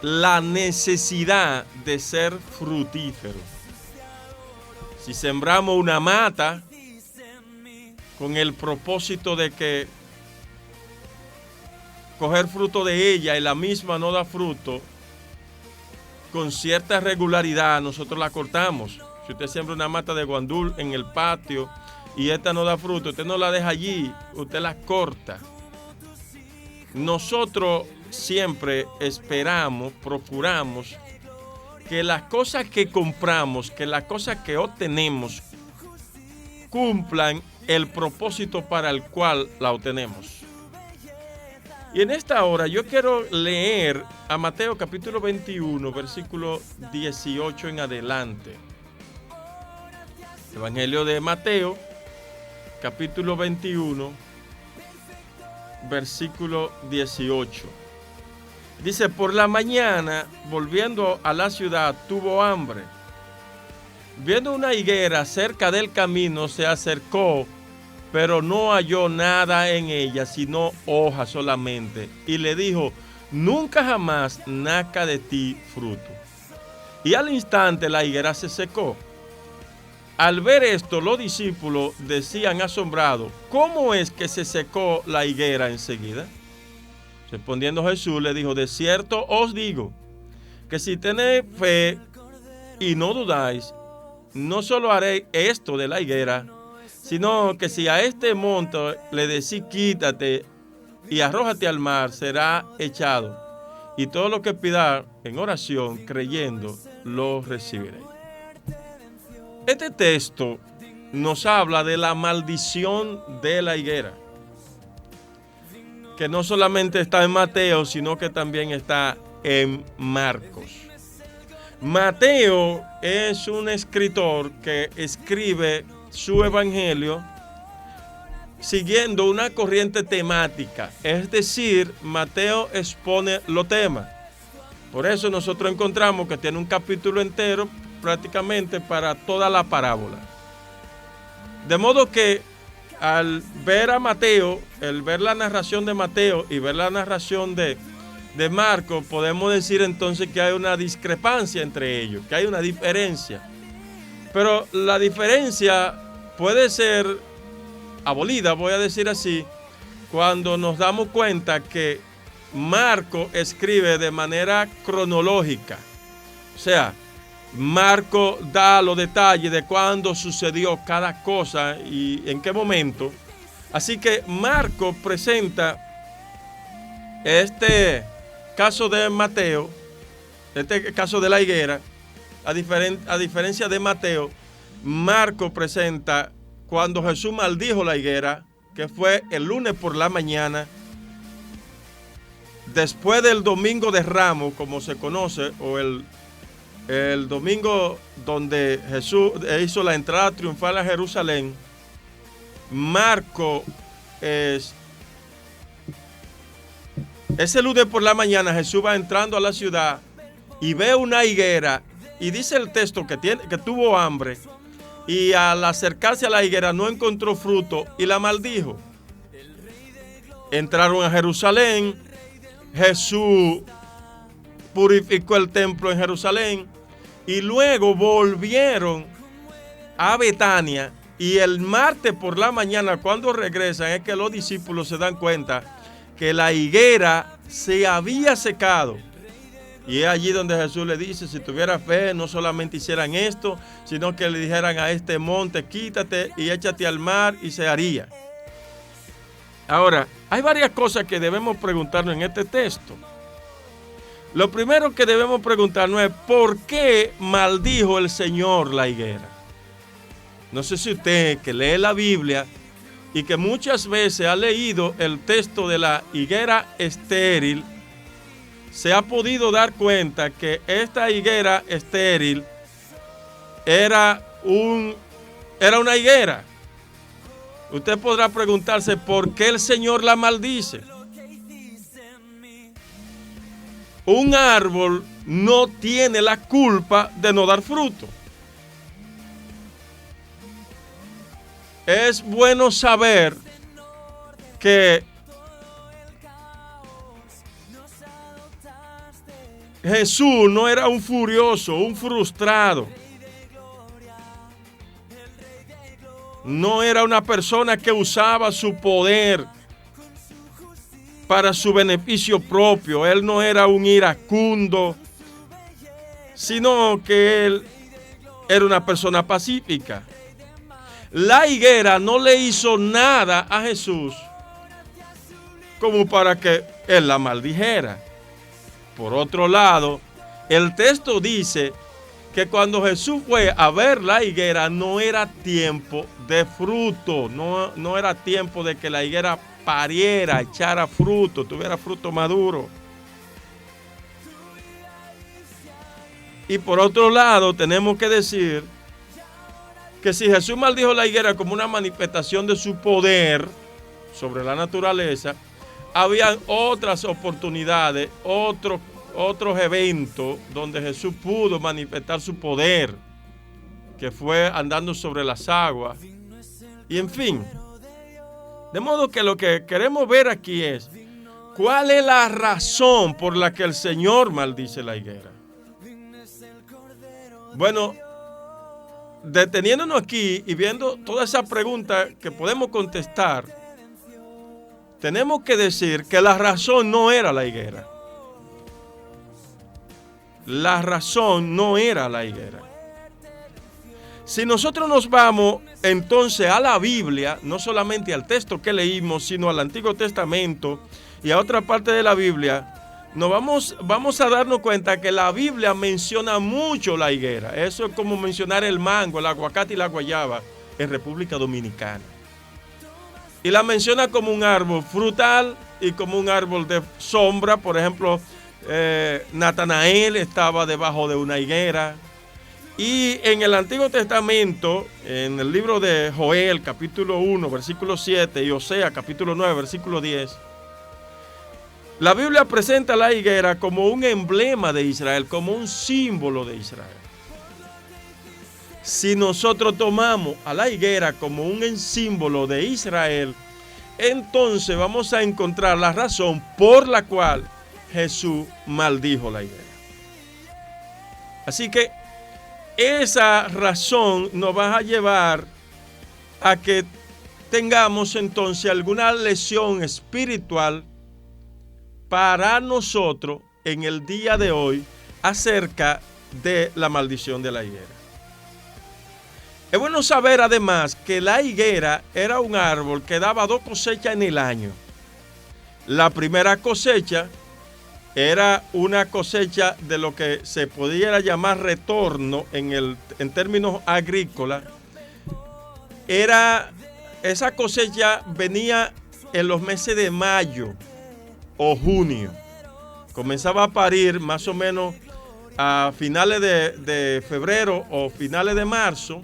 la necesidad de ser frutífero. Si sembramos una mata con el propósito de que coger fruto de ella y la misma no da fruto, con cierta regularidad nosotros la cortamos. Si usted siembra una mata de guandul en el patio y esta no da fruto, usted no la deja allí, usted la corta. Nosotros siempre esperamos, procuramos que las cosas que compramos, que las cosas que obtenemos, cumplan el propósito para el cual la obtenemos. Y en esta hora yo quiero leer a Mateo capítulo 21, versículo 18 en adelante. Evangelio de Mateo, capítulo 21, versículo 18. Dice, por la mañana, volviendo a la ciudad, tuvo hambre. Viendo una higuera cerca del camino, se acercó, pero no halló nada en ella, sino hojas solamente. Y le dijo, nunca jamás nazca de ti fruto. Y al instante la higuera se secó. Al ver esto, los discípulos decían asombrados, ¿cómo es que se secó la higuera enseguida? Respondiendo Jesús le dijo, de cierto os digo, que si tenéis fe y no dudáis, no solo haré esto de la higuera, sino que si a este monte le decís quítate y arrójate al mar, será echado. Y todo lo que pidáis en oración, creyendo, lo recibiréis. Este texto nos habla de la maldición de la higuera, que no solamente está en Mateo, sino que también está en Marcos. Mateo es un escritor que escribe su evangelio siguiendo una corriente temática, es decir, Mateo expone los temas. Por eso nosotros encontramos que tiene un capítulo entero prácticamente para toda la parábola. De modo que al ver a Mateo, el ver la narración de Mateo y ver la narración de Marcos, podemos decir entonces que hay una discrepancia entre ellos, que hay una diferencia. Pero la diferencia puede ser abolida, voy a decir así, cuando nos damos cuenta que Marcos escribe de manera cronológica. O sea, Marcos da los detalles de cuándo sucedió cada cosa y en qué momento. Así que Marcos presenta este caso de Mateo, este caso de la higuera, a diferencia de Mateo, Marcos presenta cuando Jesús maldijo la higuera, que fue el lunes por la mañana, después del domingo de Ramos, como se conoce, o el domingo donde Jesús hizo la entrada triunfal a Jerusalén. Marcos ese lunes por la mañana Jesús va entrando a la ciudad y ve una higuera y dice el texto que tuvo hambre y al acercarse a la higuera no encontró fruto y la maldijo. Entraron a Jerusalén, Jesús purificó el templo en Jerusalén y luego volvieron a Betania y el martes por la mañana cuando regresan es que los discípulos se dan cuenta que la higuera se había secado. Y es allí donde Jesús le dice, si tuviera fe, no solamente hicieran esto, sino que le dijeran a este monte, quítate y échate al mar y se haría. Ahora, hay varias cosas que debemos preguntarnos en este texto. Lo primero que debemos preguntarnos es, ¿por qué maldijo el Señor la higuera? No sé si usted que lee la Biblia y que muchas veces ha leído el texto de la higuera estéril, se ha podido dar cuenta que esta higuera estéril era una higuera. Usted podrá preguntarse por qué el Señor la maldice. Un árbol no tiene la culpa de no dar fruto. Es bueno saber que Jesús no era un furioso, un frustrado. No era una persona que usaba su poder para su beneficio propio. Él no era un iracundo, sino que él era una persona pacífica. La higuera no le hizo nada a Jesús como para que él la maldijera. Por otro lado, el texto dice que cuando Jesús fue a ver la higuera no era tiempo de fruto, no era tiempo de que la higuera pariera, echara fruto, tuviera fruto maduro. Y por otro lado, tenemos que decir que si Jesús maldijo la higuera como una manifestación de su poder sobre la naturaleza, habían otras oportunidades, otros eventos donde Jesús pudo manifestar su poder, que fue andando sobre las aguas. Y en fin, de modo que lo que queremos ver aquí es cuál es la razón por la que el Señor maldice la higuera. Bueno, deteniéndonos aquí y viendo todas esas preguntas que podemos contestar, tenemos que decir que la razón no era la higuera. La razón no era la higuera. Si nosotros nos vamos entonces a la Biblia, no solamente al texto que leímos, sino al Antiguo Testamento y a otra parte de la Biblia, vamos a darnos cuenta que la Biblia menciona mucho la higuera. Eso es como mencionar el mango, el aguacate y la guayaba en República Dominicana. Y la menciona como un árbol frutal y como un árbol de sombra. Por ejemplo, Natanael estaba debajo de una higuera. Y en el Antiguo Testamento, en el libro de Joel, capítulo 1, versículo 7, y Osea, capítulo 9, versículo 10, la Biblia presenta a la higuera como un emblema de Israel, como un símbolo de Israel. Si nosotros tomamos a la higuera como un símbolo de Israel, entonces vamos a encontrar la razón por la cual Jesús maldijo la higuera. Así que esa razón nos va a llevar a que tengamos entonces alguna lección espiritual para nosotros en el día de hoy acerca de la maldición de la higuera. Es bueno saber además que la higuera era un árbol que daba 2 cosechas en el año. La primera cosecha era una cosecha de lo que se pudiera llamar retorno en términos agrícolas. Esa cosecha venía en los meses de mayo o junio. Comenzaba a parir más o menos a finales de febrero o finales de marzo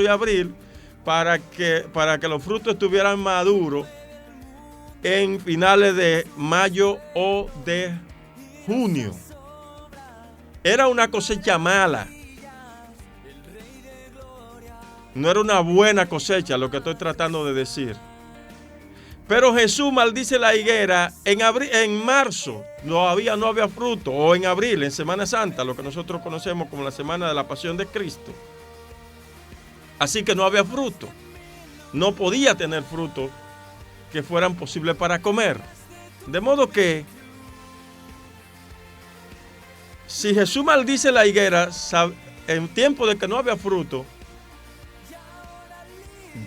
y abril, para que los frutos estuvieran maduros en finales de mayo o de junio. Era una cosecha mala. No era una buena cosecha, lo que estoy tratando de decir. Pero Jesús maldice la higuera en marzo, no había fruto, o en abril, en Semana Santa, lo que nosotros conocemos como la Semana de la Pasión de Cristo. Así que no había fruto, no podía tener fruto que fueran posibles para comer. De modo que, si Jesús maldice la higuera en tiempo de que no había fruto,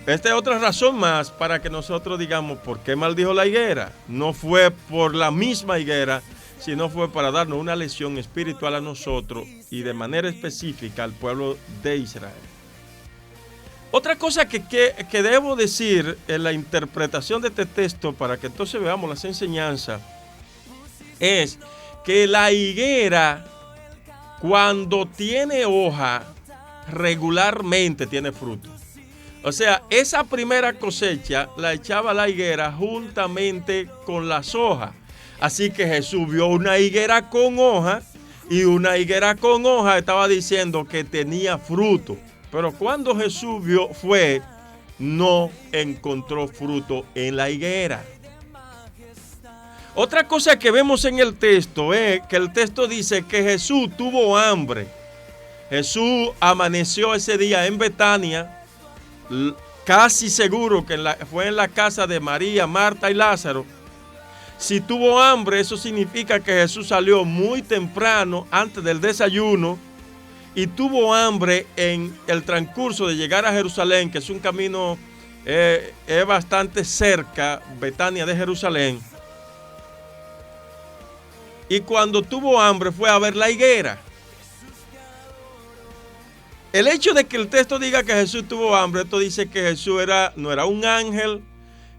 esta es otra razón más para que nosotros digamos por qué maldijo la higuera. No fue por la misma higuera, sino fue para darnos una lección espiritual a nosotros y de manera específica al pueblo de Israel. Otra cosa que debo decir en la interpretación de este texto, para que entonces veamos las enseñanzas, es que la higuera, cuando tiene hoja, regularmente tiene fruto. O sea, esa primera cosecha la echaba la higuera juntamente con las hojas. Así que Jesús vio una higuera con hoja, y una higuera con hoja estaba diciendo que tenía fruto. Pero cuando Jesús no encontró fruto en la higuera. Otra cosa que vemos en el texto es que el texto dice que Jesús tuvo hambre. Jesús amaneció ese día en Betania, casi seguro que fue en la casa de María, Marta y Lázaro. Si tuvo hambre, eso significa que Jesús salió muy temprano, antes del desayuno, y tuvo hambre en el transcurso de llegar a Jerusalén, que es un camino es bastante cerca, Betania de Jerusalén. Y cuando tuvo hambre fue a ver la higuera. El hecho de que el texto diga que Jesús tuvo hambre, esto dice que Jesús no era un ángel,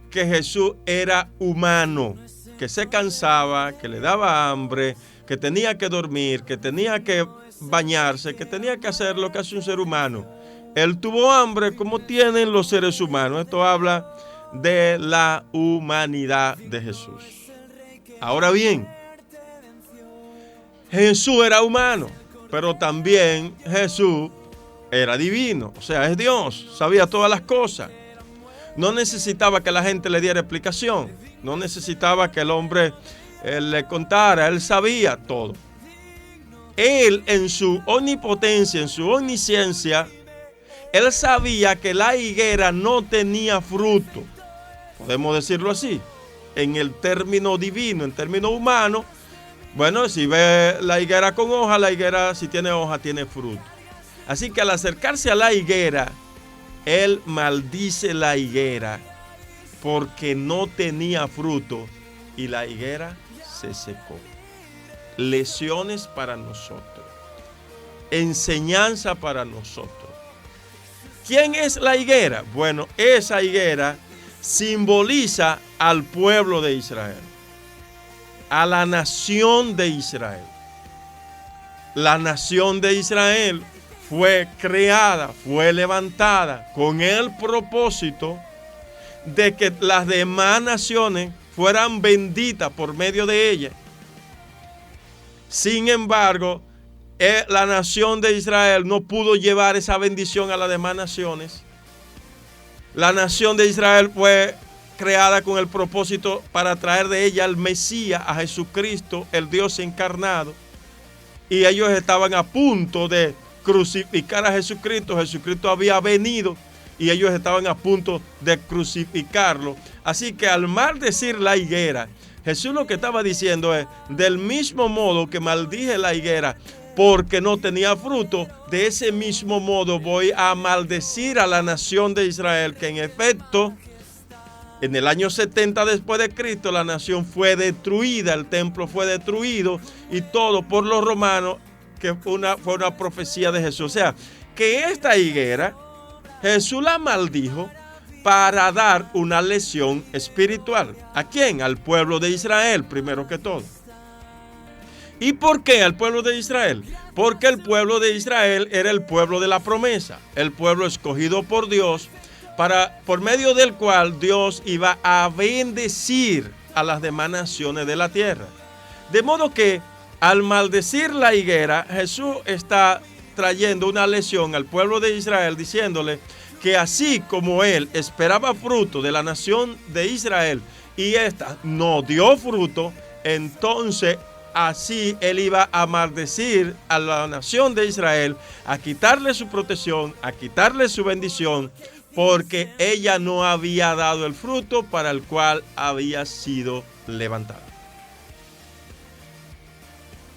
que Jesús era humano, que se cansaba, que le daba hambre, que tenía que dormir, que tenía que bañarse, que tenía que hacer lo que hace un ser humano. Él tuvo hambre como tienen los seres humanos. Esto habla de la humanidad de Jesús. Ahora bien, Jesús era humano, pero también Jesús era divino, o sea, es Dios, sabía todas las cosas. No necesitaba que la gente le diera explicación, no necesitaba que el hombre le contara, él sabía todo. Él en su omnipotencia, en su omnisciencia, él sabía que la higuera no tenía fruto, podemos decirlo así, en el término divino, en término humano. Bueno, si ve la higuera con hoja, la higuera si tiene hoja tiene fruto. Así que al acercarse a la higuera, él maldice la higuera porque no tenía fruto y la higuera se secó. Lecciones para nosotros, enseñanza para nosotros. ¿Quién es la higuera? Bueno, esa higuera simboliza al pueblo de Israel, a la nación de Israel. La nación de Israel fue creada, fue levantada con el propósito de que las demás naciones fueran benditas por medio de ella. Sin embargo, la nación de Israel no pudo llevar esa bendición a las demás naciones. La nación de Israel fue creada con el propósito para traer de ella al Mesías, a Jesucristo, el Dios encarnado. Y ellos estaban a punto de crucificar a Jesucristo. Jesucristo había venido y ellos estaban a punto de crucificarlo. Así que al maldecir la higuera, Jesús lo que estaba diciendo es, del mismo modo que maldije la higuera porque no tenía fruto, de ese mismo modo voy a maldecir a la nación de Israel, que en efecto, en el año 70 después de Cristo, la nación fue destruida, el templo fue destruido y todo por los romanos, que fue una profecía de Jesús. O sea, que esta higuera, Jesús la maldijo para dar una lección espiritual. ¿A quién? Al pueblo de Israel, primero que todo. ¿Y por qué al pueblo de Israel? Porque el pueblo de Israel era el pueblo de la promesa, el pueblo escogido por Dios, por medio del cual Dios iba a bendecir a las demás naciones de la tierra. De modo que al maldecir la higuera, Jesús está trayendo una lección al pueblo de Israel, diciéndole que así como él esperaba fruto de la nación de Israel y ésta no dio fruto, entonces así él iba a maldecir a la nación de Israel, a quitarle su protección, a quitarle su bendición, porque ella no había dado el fruto para el cual había sido levantada.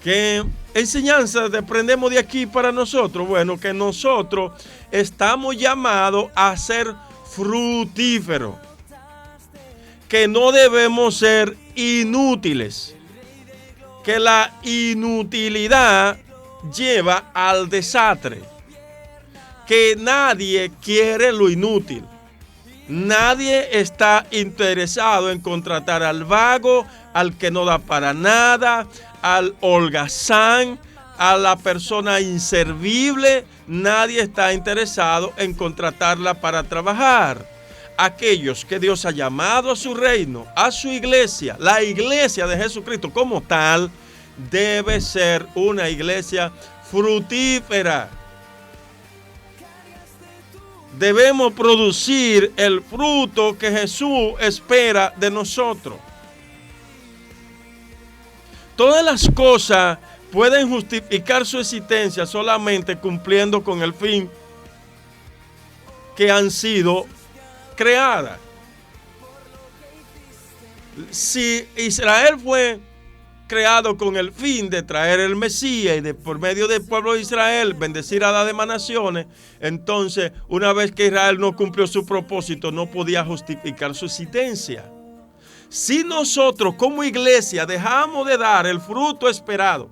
¿Qué enseñanza aprendemos de aquí para nosotros? Bueno, que nosotros estamos llamados a ser fructíferos, que no debemos ser inútiles, que la inutilidad lleva al desastre, que nadie quiere lo inútil. Nadie está interesado en contratar al vago, al que no da para nada, al holgazán, a la persona inservible. Nadie está interesado en contratarla para trabajar. Aquellos que Dios ha llamado a su reino, a su iglesia, la iglesia de Jesucristo como tal, debe ser una iglesia fructífera. Debemos producir el fruto que Jesús espera de nosotros. Todas las cosas pueden justificar su existencia solamente cumpliendo con el fin que han sido creadas. Si Israel fue creado con el fin de traer el Mesías y por medio del pueblo de Israel bendecir a las demás naciones, entonces una vez que Israel no cumplió su propósito, no podía justificar su existencia. Si nosotros como iglesia dejamos de dar el fruto esperado,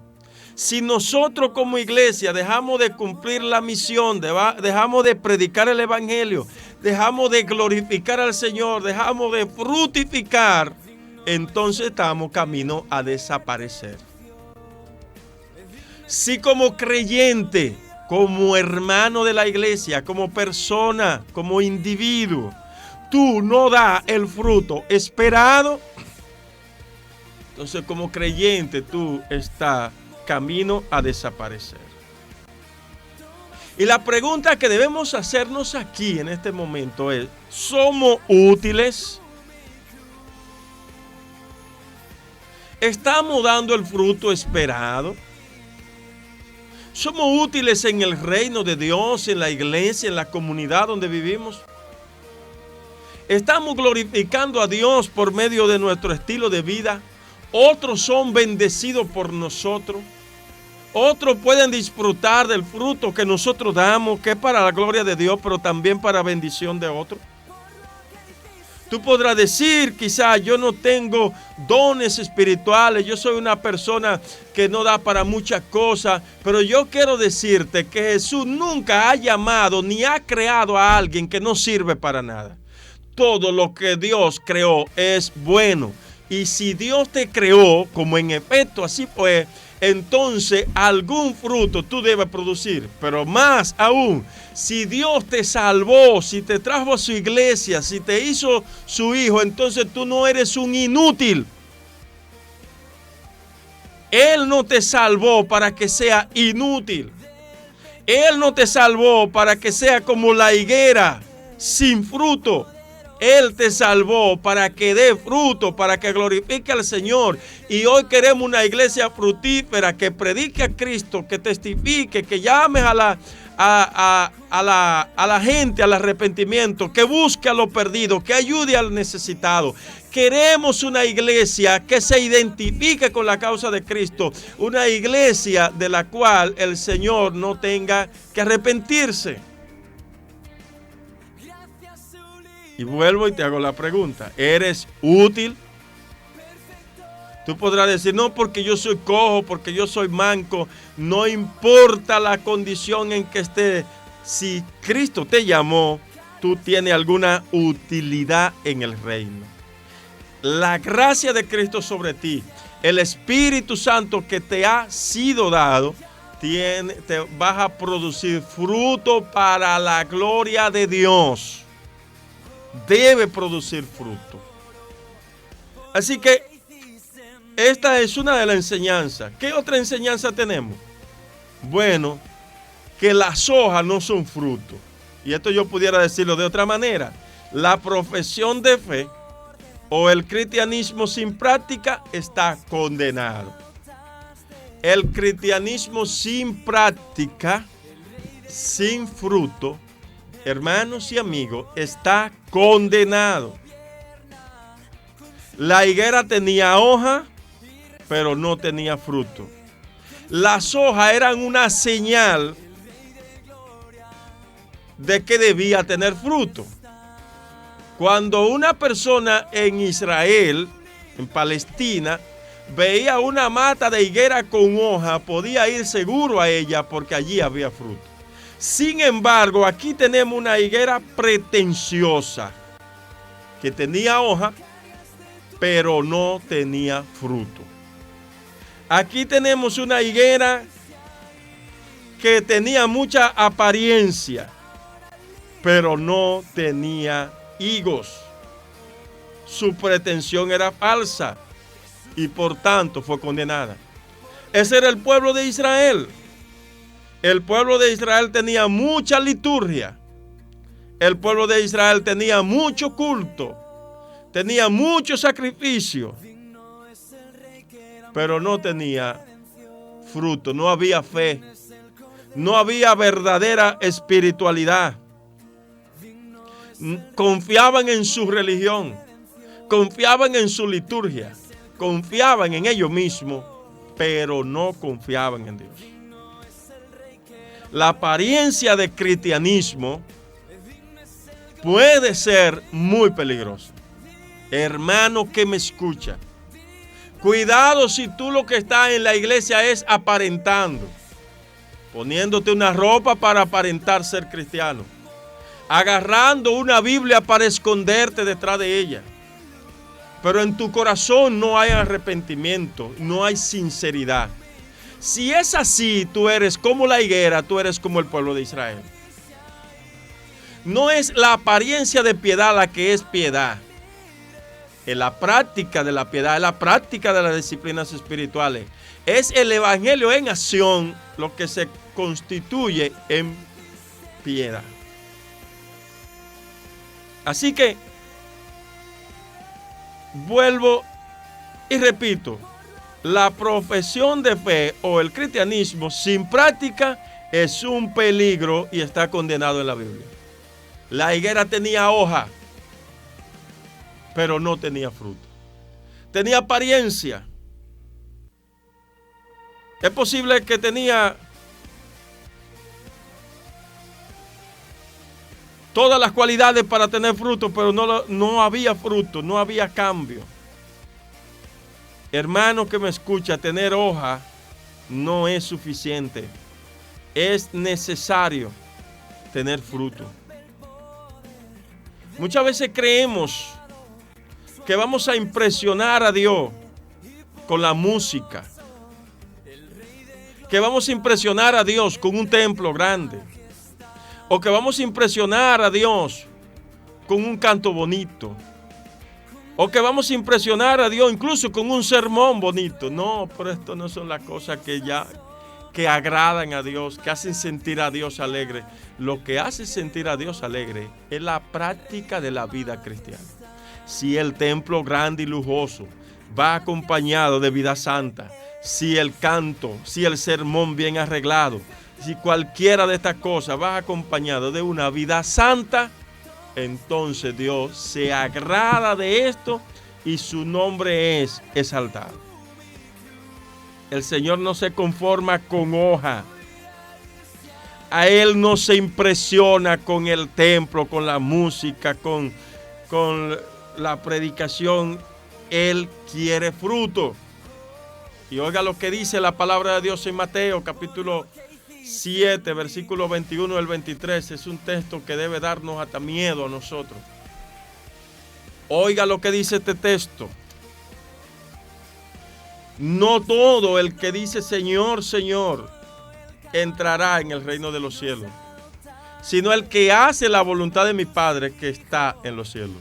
si nosotros como iglesia dejamos de cumplir la misión, dejamos de predicar el evangelio, dejamos de glorificar al Señor, dejamos de frutificar, entonces estamos camino a desaparecer. Si como creyente, como hermano de la iglesia, como persona, como individuo, tú no das el fruto esperado, entonces como creyente tú estás camino a desaparecer. Y la pregunta que debemos hacernos aquí en este momento es: ¿somos útiles? ¿Estamos dando el fruto esperado? ¿Somos útiles en el reino de Dios, en la iglesia, en la comunidad donde vivimos? ¿Estamos glorificando a Dios por medio de nuestro estilo de vida? ¿Otros son bendecidos por nosotros? ¿Otros pueden disfrutar del fruto que nosotros damos, que es para la gloria de Dios, pero también para bendición de otros? Tú podrás decir, quizás yo no tengo dones espirituales, yo soy una persona que no da para muchas cosas, pero yo quiero decirte que Jesús nunca ha llamado ni ha creado a alguien que no sirve para nada. Todo lo que Dios creó es bueno. Y si Dios te creó, como en efecto así fue, entonces algún fruto tú debes producir. Pero más aún, si Dios te salvó, si te trajo a su iglesia, si te hizo su hijo, entonces tú no eres un inútil. Él no te salvó para que sea inútil. Él no te salvó para que sea como la higuera sin fruto. Él te salvó para que dé fruto, para que glorifique al Señor. Y hoy queremos una iglesia fructífera que predique a Cristo, que testifique, que llame a la gente al arrepentimiento, que busque a los perdidos, que ayude al necesitado. Queremos una iglesia que se identifique con la causa de Cristo, una iglesia de la cual el Señor no tenga que arrepentirse. Y vuelvo y te hago la pregunta: ¿eres útil? Tú podrás decir, no, porque yo soy cojo, porque yo soy manco. No importa la condición en que estés. Si Cristo te llamó, tú tienes alguna utilidad en el reino. La gracia de Cristo sobre ti, el Espíritu Santo que te ha sido dado, te vas a producir fruto para la gloria de Dios. Debe producir fruto. Así que esta es una de las enseñanzas. ¿Qué otra enseñanza tenemos? Bueno, que las hojas no son fruto. Y esto yo pudiera decirlo de otra manera. La profesión de fe o el cristianismo sin práctica está condenado. El cristianismo sin práctica, sin fruto, hermanos y amigos, está condenado. La higuera tenía hoja, pero no tenía fruto. Las hojas eran una señal de que debía tener fruto. Cuando una persona en Israel, en Palestina, veía una mata de higuera con hoja, podía ir seguro a ella porque allí había fruto. Sin embargo, aquí tenemos una higuera pretenciosa que tenía hoja, pero no tenía fruto. Aquí tenemos una higuera que tenía mucha apariencia, pero no tenía higos. Su pretensión era falsa y por tanto fue condenada. Ese era el pueblo de Israel. El pueblo de Israel tenía mucha liturgia. El pueblo de Israel tenía mucho culto. Tenía mucho sacrificio. pero no tenía fruto, no había fe, no había verdadera espiritualidad. Confiaban en su religión, confiaban en su liturgia, confiaban en ellos mismos, pero no confiaban en Dios. La apariencia de cristianismo puede ser muy peligrosa. Hermano que me escucha, cuidado si tú lo que estás en la iglesia es aparentando, poniéndote una ropa para aparentar ser cristiano, agarrando una Biblia para esconderte detrás de ella, pero en tu corazón no hay arrepentimiento, no hay sinceridad. Si es así, tú eres como la higuera, tú eres como el pueblo de Israel. No es la apariencia de piedad la que es piedad. Es la práctica de la piedad, es la práctica de las disciplinas espirituales. Es el evangelio en acción lo que se constituye en piedad. Así que vuelvo y repito, la profesión de fe o el cristianismo sin práctica es un peligro y está condenado en la Biblia. La higuera tenía hoja, pero no tenía fruto. Tenía apariencia. Es posible que tenía todas las cualidades para tener fruto, pero no había fruto, no había cambio. Hermano que me escucha, tener hoja no es suficiente. Es necesario tener fruto. Muchas veces creemos que vamos a impresionar a Dios con la música, que vamos a impresionar a Dios con un templo grande, o que vamos a impresionar a Dios con un canto bonito, o que vamos a impresionar a Dios incluso con un sermón bonito. No, pero esto no son las cosas que agradan a Dios, que hacen sentir a Dios alegre. Lo que hace sentir a Dios alegre es la práctica de la vida cristiana. Si el templo grande y lujoso va acompañado de vida santa, si el canto, si el sermón bien arreglado, si cualquiera de estas cosas va acompañado de una vida santa, entonces Dios se agrada de esto y su nombre es exaltado. El Señor no se conforma con hoja. A Él no se impresiona con el templo, con la música, con la predicación. Él quiere fruto. Y oiga lo que dice la palabra de Dios en Mateo capítulo 7, versículo 21 al 23. Es un texto que debe darnos hasta miedo a nosotros. Oiga lo que dice este texto. No todo el que dice Señor, Señor, entrará en el reino de los cielos, sino el que hace la voluntad de mi Padre que está en los cielos.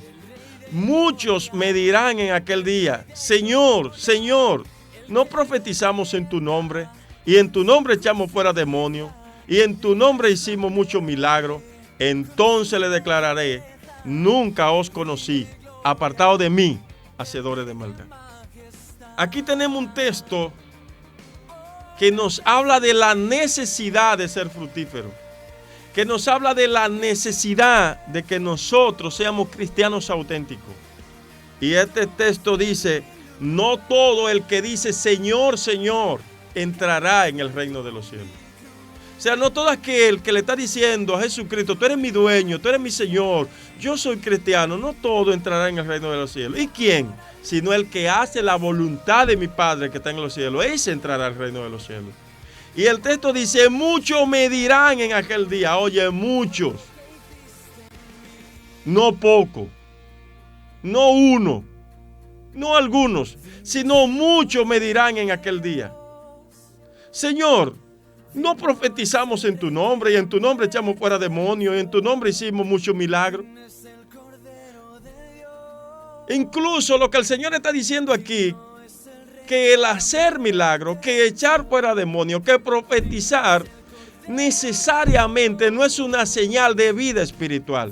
Muchos me dirán en aquel día, Señor, Señor, ¿no profetizamos en tu nombre? Y en tu nombre echamos fuera demonios, y en tu nombre hicimos muchos milagros. Entonces le declararé, nunca os conocí, apartados de mí, hacedores de maldad. Aquí tenemos un texto que nos habla de la necesidad de ser fructíferos, que nos habla de la necesidad de que nosotros seamos cristianos auténticos. Y este texto dice, no todo el que dice Señor, Señor, entrará en el reino de los cielos. O sea, no todo aquel que le está diciendo a Jesucristo, tú eres mi dueño, tú eres mi Señor, yo soy cristiano, no todo entrará en el reino de los cielos. ¿Y quién? Sino el que hace la voluntad de mi Padre que está en los cielos, ese entrará al reino de los cielos. Y el texto dice, muchos me dirán en aquel día, oye, muchos, no poco, no uno, no algunos, sino muchos me dirán en aquel día, Señor, ¿no profetizamos en tu nombre y en tu nombre echamos fuera demonios y en tu nombre hicimos muchos milagros? Incluso lo que el Señor está diciendo aquí, que el hacer milagros, que echar fuera demonios, que profetizar, necesariamente no es una señal de vida espiritual.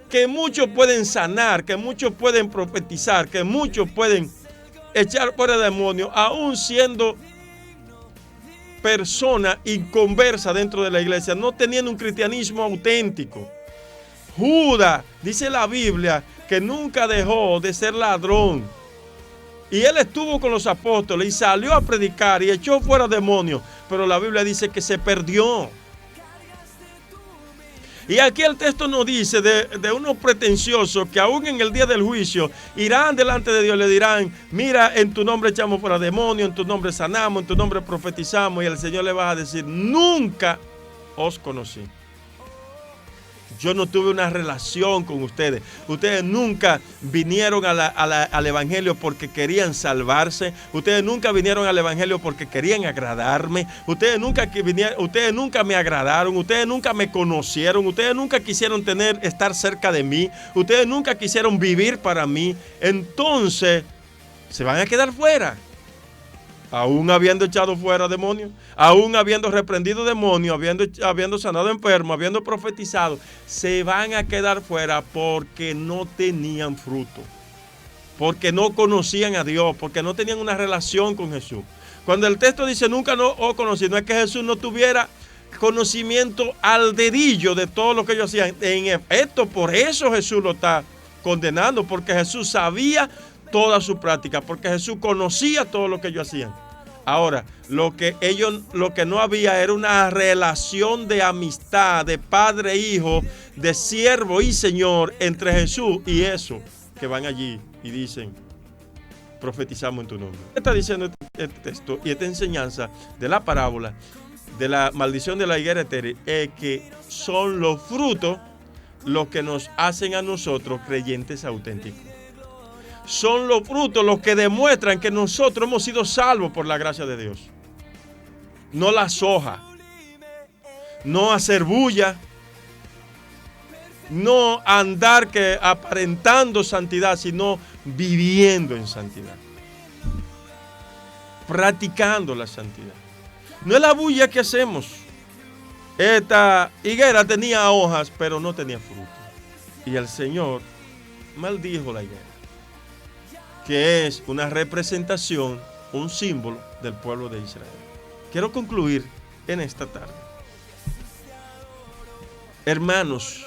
Que muchos pueden sanar, que muchos pueden profetizar, que muchos pueden echar fuera demonios, aún siendo persona inconversa dentro de la iglesia, no teniendo un cristianismo auténtico. Judas, dice la Biblia, que nunca dejó de ser ladrón. Y él estuvo con los apóstoles y salió a predicar y echó fuera demonios. Pero la Biblia dice que se perdió. Y aquí el texto nos dice de unos pretenciosos que aún en el día del juicio irán delante de Dios, le dirán: mira, en tu nombre echamos fuera demonios, en tu nombre sanamos, en tu nombre profetizamos. Y el Señor le va a decir: nunca os conocí. Yo no tuve una relación con ustedes. Ustedes nunca vinieron al Evangelio porque querían salvarse. Ustedes nunca vinieron al Evangelio porque querían agradarme. Ustedes nunca me agradaron. Ustedes nunca me conocieron. Ustedes nunca quisieron estar cerca de mí. Ustedes nunca quisieron vivir para mí. Entonces, se van a quedar fuera. Aún habiendo echado fuera demonios, aún habiendo reprendido demonios, habiendo sanado enfermos, habiendo profetizado, se van a quedar fuera porque no tenían fruto, porque no conocían a Dios, porque no tenían una relación con Jesús. Cuando el texto dice nunca os conocí, no es que Jesús no tuviera conocimiento al dedillo de todo lo que ellos hacían. En efecto, por eso Jesús lo está condenando, porque Jesús sabía toda su práctica, porque Jesús conocía todo lo que ellos hacían. Ahora, lo que no había era una relación de amistad, de padre e hijo, de siervo y señor entre Jesús y eso que van allí y dicen: profetizamos en tu nombre. ¿Qué está diciendo este texto y esta enseñanza de la parábola de la maldición de la higuera estéril? Es que son los frutos los que nos hacen a nosotros creyentes auténticos. Son los frutos los que demuestran que nosotros hemos sido salvos por la gracia de Dios. No las hojas, no hacer bulla, no andar aparentando santidad, sino viviendo en santidad, practicando la santidad. No es la bulla que hacemos. Esta higuera tenía hojas, pero no tenía fruto. Y el Señor maldijo la higuera, que es una representación, un símbolo del pueblo de Israel. Quiero concluir en esta tarde. Hermanos,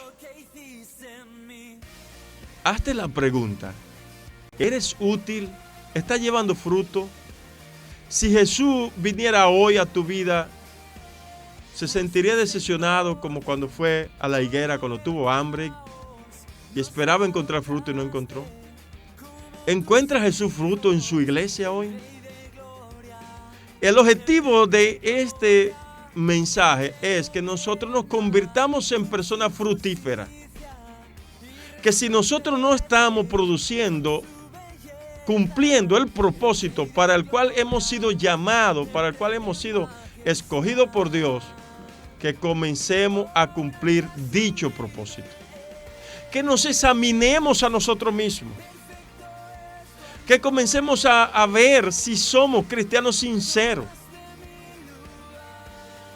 hazte la pregunta: ¿eres útil? ¿Estás llevando fruto? Si Jesús viniera hoy a tu vida, ¿se sentiría decepcionado como cuando fue a la higuera, cuando tuvo hambre y esperaba encontrar fruto y no encontró? ¿Encuentra Jesús fruto en su iglesia hoy? El objetivo de este mensaje es que nosotros nos convirtamos en personas fructíferas. Que si nosotros no estamos produciendo, cumpliendo el propósito para el cual hemos sido llamados, para el cual hemos sido escogidos por Dios, que comencemos a cumplir dicho propósito. Que nos examinemos a nosotros mismos. Que comencemos a ver si somos cristianos sinceros.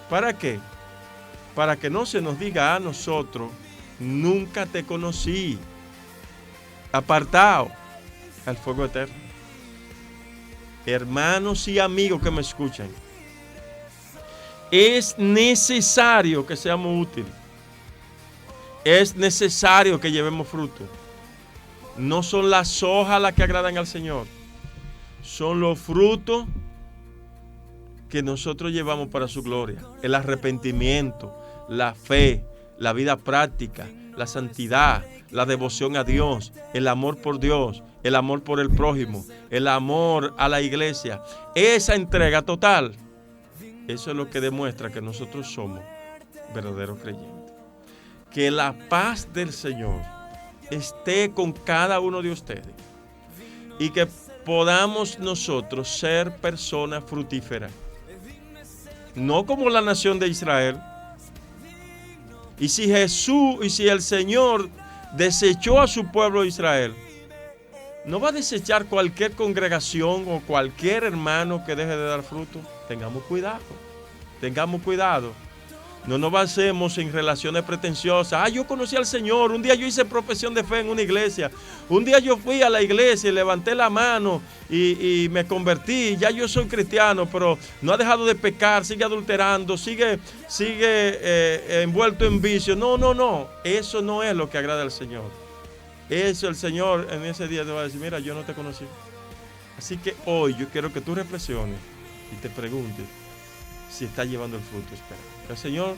¿Para qué? Para que no se nos diga a nosotros: nunca te conocí, apartado al fuego eterno. Hermanos y amigos que me escuchan, es necesario que seamos útiles. Es necesario que llevemos fruto. No son las hojas las que agradan al Señor, son los frutos que nosotros llevamos para su gloria. El arrepentimiento, la fe, la vida práctica, la santidad, la devoción a Dios, el amor por Dios, el amor por el prójimo, el amor a la iglesia. Esa entrega total, eso es lo que demuestra que nosotros somos verdaderos creyentes. Que la paz del Señor esté con cada uno de ustedes y que podamos nosotros ser personas fructíferas, no como la nación de Israel. Y si el Señor desechó a su pueblo de Israel, no va a desechar cualquier congregación o cualquier hermano que deje de dar fruto. Tengamos cuidado, No nos basemos en relaciones pretenciosas. Yo conocí al Señor. Un día yo hice profesión de fe en una iglesia. Un día yo fui a la iglesia y levanté la mano y me convertí. Ya yo soy cristiano, pero no ha dejado de pecar, sigue adulterando, sigue envuelto en vicio. No. Eso no es lo que agrada al Señor. Eso el Señor en ese día te va a decir, mira, yo no te conocí. Así que hoy yo quiero que tú reflexiones y te preguntes si está llevando el fruto esperado. Que el Señor